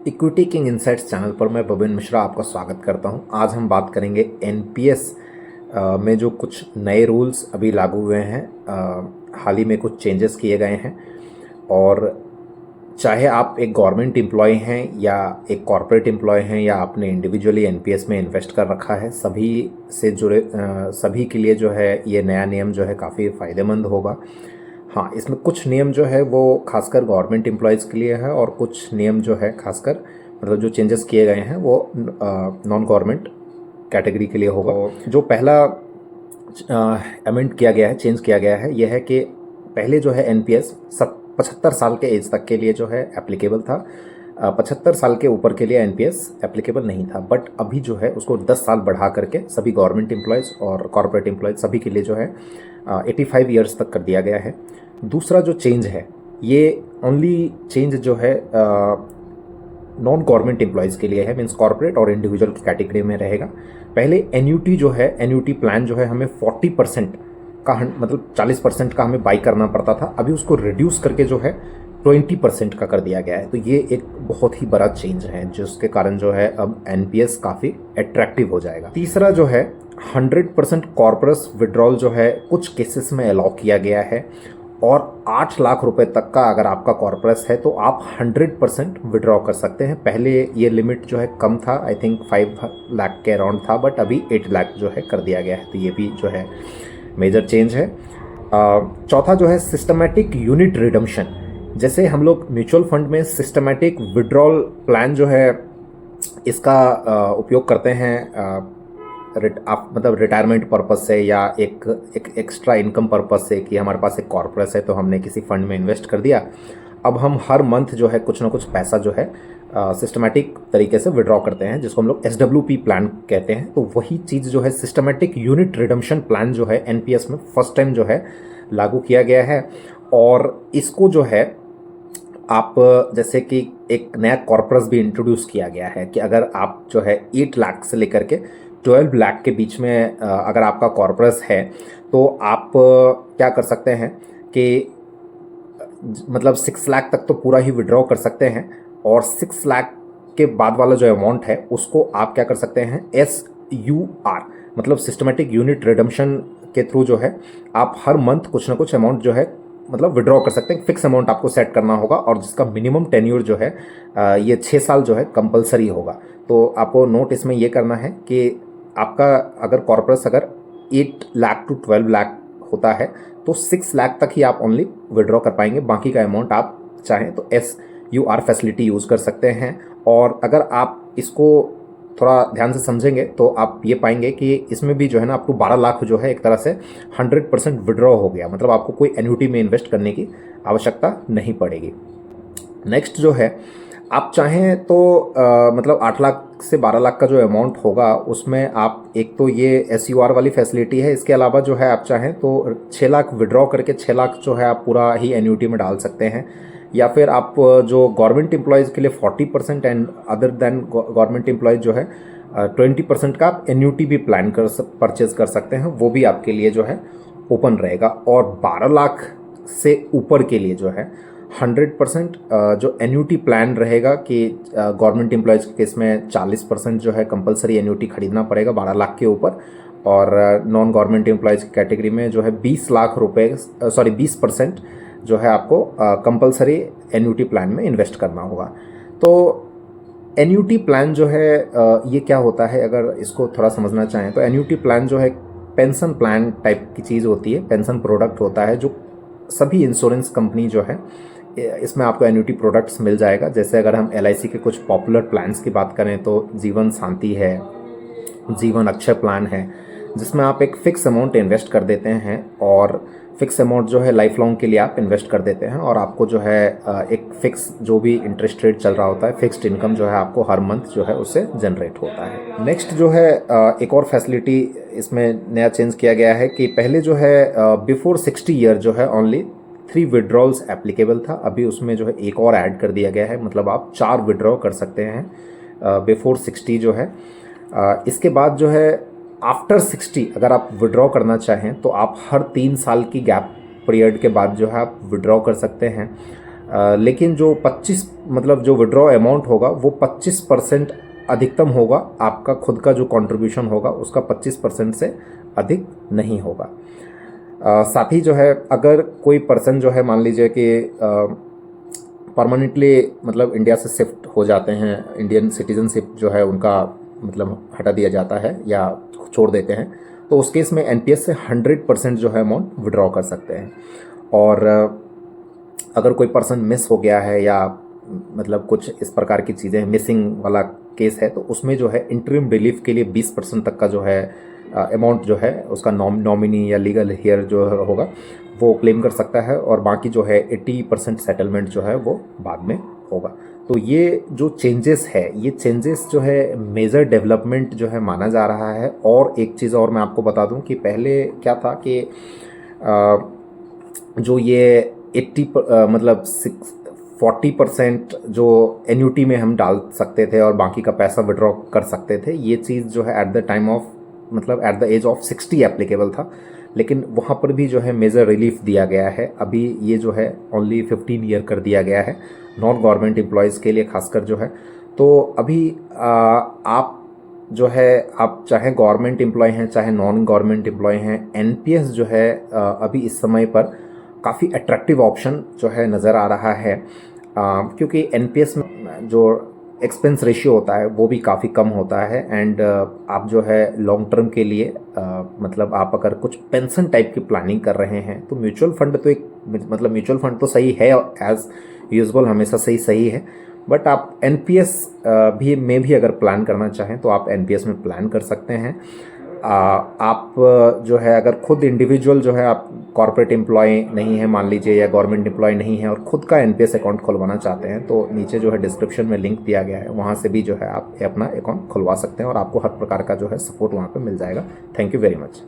Equity king insights channel पर मैं बबिन मिश्रा आपका स्वागत करता हूं। आज हम बात करेंगे एनपीएस में जो कुछ नए रूल्स अभी लागू हुए हैं। हाल ही में कुछ चेंजेस किए गए हैं और चाहे आप एक गवर्नमेंट एम्प्लॉय हैं या एक कॉरपोरेट एम्प्लॉय हैं या आपने इंडिविजुअली एनपीएस में इन्वेस्ट कर रखा है, सभी से जुड़े सभी के लिए जो है ये नया नियम जो है काफ़ी फ़ायदेमंद होगा। हाँ, इसमें कुछ नियम जो है वो खासकर गवर्नमेंट एम्प्लॉयज़ के लिए है और कुछ नियम जो है खासकर मतलब जो चेंजेस किए गए हैं वो नॉन गवर्नमेंट कैटेगरी के लिए होगा। जो पहला अमेंड किया गया है, चेंज किया गया है, यह है कि पहले जो है एनपीएस 75 साल के एज तक के लिए जो है एप्लीकेबल था। 75 साल के ऊपर के लिए एनपीएस एप्लीकेबल नहीं था, बट अभी जो है उसको 10 साल बढ़ा करके सभी गवर्नमेंट एम्प्लॉयज़ और कॉरपोरेट एम्प्लॉयज़ सभी के लिए जो है 85 ईयर्स तक कर दिया गया है। दूसरा जो चेंज है, ये ओनली चेंज जो है नॉन गवर्नमेंट एम्प्लॉयज़ के लिए है, मीन्स कॉर्पोरेट और इंडिविजुअल की कैटेगरी में रहेगा। पहले एन्यूटी जो है, एन्यूटी प्लान जो है हमें 40% का मतलब 40% का हमें बाई करना पड़ता था, अभी उसको रिड्यूस करके जो है 20% का कर दिया गया है। तो ये एक बहुत ही बड़ा चेंज है जिसके कारण जो है अब एनपीएस काफ़ी अट्रैक्टिव हो जाएगा। तीसरा जो है 100% कॉर्पोरेट विड्रॉल जो है कुछ केसेस में अलाउ किया गया है और 8 लाख रुपए तक का अगर आपका कॉर्पोरेट है तो आप 100% विड्रॉ कर सकते हैं। पहले ये लिमिट जो है कम था, आई थिंक 5 लाख के अराउंड था, बट अभी 8 लाख जो है कर दिया गया है। तो ये भी जो है मेजर चेंज है। चौथा जो है सिस्टमैटिक यूनिट रिडम्पशन। जैसे हम लोग म्यूचुअल फंड में सिस्टमैटिक विड्रॉल प्लान जो है इसका उपयोग करते हैं आप मतलब रिटायरमेंट पर्पज़ से या एक एक्स्ट्रा इनकम पर्पज़ से कि हमारे पास एक कॉर्पोरेट है तो हमने किसी फंड में इन्वेस्ट कर दिया। अब हम हर मंथ जो है कुछ ना कुछ पैसा जो है सिस्टमैटिक तरीके से विड्रॉ करते हैं, जिसको हम लोग एसडब्ल्यूपी प्लान कहते हैं। तो वही चीज़ जो है सिस्टमैटिक यूनिट रिडम्पशन प्लान जो है एनपीएस में फर्स्ट टाइम जो है लागू किया गया है। और इसको जो है आप जैसे कि एक नया कॉर्पस भी इंट्रोड्यूस किया गया है कि अगर आप जो है 8 लाख से लेकर के 12 लाख के बीच में अगर आपका कॉर्पस है तो आप क्या कर सकते हैं कि मतलब 6 लाख तक तो पूरा ही विड्रॉ कर सकते हैं और 6 लाख के बाद वाला जो अमाउंट है उसको आप क्या कर सकते हैं SUR मतलब सिस्टमेटिक यूनिट रिडम्पशन के थ्रू जो है आप हर मंथ कुछ ना कुछ अमाउंट जो है मतलब विड्रॉ कर सकते हैं। फिक्स अमाउंट आपको सेट करना होगा और जिसका मिनिमम टेन्योर जो है ये 6 साल जो है कंपलसरी होगा। तो आपको नोट इसमें ये करना है कि आपका अगर कॉर्पोरेट अगर 8 लाख टू 12 लाख होता है तो 6 लाख तक ही आप ओनली विड्रॉ कर पाएंगे, बाकी का अमाउंट आप चाहें तो SUR फैसिलिटी यूज़ कर सकते हैं। और अगर आप इसको थोड़ा ध्यान से समझेंगे तो आप ये पाएंगे कि इसमें भी जो है ना आपको 12 लाख जो है एक तरह से 100% विड्रॉ हो गया, मतलब आपको कोई एन्युटी में इन्वेस्ट करने की आवश्यकता नहीं पड़ेगी। नेक्स्ट जो है आप चाहें तो मतलब 8 लाख से 12 लाख का जो अमाउंट होगा उसमें आप एक तो ये SUR वाली फैसिलिटी है, इसके अलावा जो है आप चाहें तो 6 लाख विड्रॉ करके 6 लाख जो है आप पूरा ही एन्युटी में डाल सकते हैं, या फिर आप जो गवर्नमेंट एम्प्लॉयज़ के लिए 40% and other than government employees जो है 20% का आप एन्युटी भी प्लान परचेज कर सकते हैं, वो भी आपके लिए जो है ओपन रहेगा। और 12 लाख से ऊपर के लिए जो है 100% जो एन्युटी प्लान रहेगा कि गवर्नमेंट एम्प्लॉयज़ के केस में 40% जो है कंपलसरी एन्युटी खरीदना पड़ेगा 12 लाख के ऊपर, और नॉन गवर्नमेंट एम्प्लॉयज़ की कैटेगरी में जो है 20 लाख रुपए 20% जो है आपको कंपलसरी एन्युटी प्लान में इन्वेस्ट करना होगा। तो एन्युटी प्लान जो है ये क्या होता है, अगर इसको थोड़ा समझना चाहें तो एन्युटी प्लान जो है पेंशन प्लान टाइप की चीज़ होती है, पेंशन प्रोडक्ट होता है जो सभी इंश्योरेंस कंपनी जो है इसमें आपको एन्युटी प्रोडक्ट्स मिल जाएगा। जैसे अगर हम LIC के कुछ पॉपुलर प्लान्स की बात करें तो जीवन शांति है, जीवन अक्षय प्लान है, जिसमें आप एक फ़िक्स अमाउंट इन्वेस्ट कर देते हैं और फिक्स अमाउंट जो है लाइफ लॉन्ग के लिए आप इन्वेस्ट कर देते हैं और आपको जो है एक फिक्स जो भी इंटरेस्ट रेट चल रहा होता है, फिक्स्ड इनकम जो है आपको हर मंथ जो है उससे जनरेट होता है। नेक्स्ट जो है एक और फैसिलिटी इसमें नया चेंज किया गया है कि पहले जो है बिफोर 60 ईयर जो है ओनली 3 विड्रॉल्स एप्लीकेबल था, अभी उसमें जो है एक और ऐड कर दिया गया है, मतलब आप 4 विड्रॉ कर सकते हैं बिफोर 60 जो है। इसके बाद जो है आफ्टर 60 अगर आप विड्रॉ करना चाहें तो आप हर 3 साल की गैप पीरियड के बाद जो है आप विड्रॉ कर सकते हैं। लेकिन जो 25 मतलब जो विड्रॉ अमाउंट होगा वो 25% अधिकतम होगा, आपका खुद का जो कंट्रीब्यूशन होगा उसका 25% से अधिक नहीं होगा। साथ ही जो है अगर कोई पर्सन जो है मान लीजिए कि परमानेंटली मतलब इंडिया से शिफ्ट हो जाते हैं, इंडियन सिटीजनशिप जो है उनका मतलब हटा दिया जाता है या छोड़ देते हैं, तो उस केस में एनपीएस से 100% जो है अमाउंट विड्रॉ कर सकते हैं। और अगर कोई पर्सन मिस हो गया है या मतलब कुछ इस प्रकार की चीज़ें मिसिंग वाला केस है, तो उसमें जो है इंटरिम रिलीफ के लिए 20% तक का जो है अमाउंट जो है उसका नॉमिनी या लीगल हेयर जो होगा वो क्लेम कर सकता है, और बाकी जो है 80% सेटलमेंट जो है वो बाद में होगा। तो ये जो चेंजेस है, ये चेंजेस जो है मेजर डेवलपमेंट जो है माना जा रहा है। और एक चीज़ और मैं आपको बता दूं कि पहले क्या था कि जो ये मतलब 40% जो एन्यूटी में हम डाल सकते थे और बाकी का पैसा विड्रॉ कर सकते थे, ये चीज़ जो है एट द टाइम ऑफ मतलब at the age of 60 applicable था, लेकिन वहाँ पर भी जो है मेजर रिलीफ दिया गया है। अभी ये जो है ओनली 15 ईयर कर दिया गया है नॉन गवर्नमेंट एम्प्लॉयज़ के लिए खासकर जो है। तो अभी आप जो है आप चाहे गवर्नमेंट एम्प्लॉय हैं चाहे नॉन गवर्नमेंट एम्प्लॉय हैं, एनपीएस जो है अभी इस समय पर काफ़ी अट्रैक्टिव ऑप्शन जो है नज़र आ रहा है, क्योंकि एनपीएस में जो एक्सपेंस रेशियो होता है वो भी काफ़ी कम होता है। एंड आप जो है लॉन्ग टर्म के लिए मतलब आप अगर कुछ पेंशन टाइप की प्लानिंग कर रहे हैं तो म्यूचुअल फंड तो एक मतलब म्यूचुअल फंड तो सही है एज यूजुअल, हमेशा सही है, बट आप एनपीएस भी अगर प्लान करना चाहें तो आप एनपीएस में प्लान कर सकते हैं। आप जो है अगर खुद इंडिविजुअल जो है आप कॉर्पोरेट एम्प्लॉय नहीं है मान लीजिए या गवर्नमेंट एम्प्लॉय नहीं है और खुद का एनपीएस अकाउंट खुलवाना चाहते हैं, तो नीचे जो है डिस्क्रिप्शन में लिंक दिया गया है, वहाँ से भी जो है आप अपना अकाउंट खुलवा सकते हैं और आपको हर प्रकार का जो है सपोर्ट वहाँ पे मिल जाएगा। Thank you very much.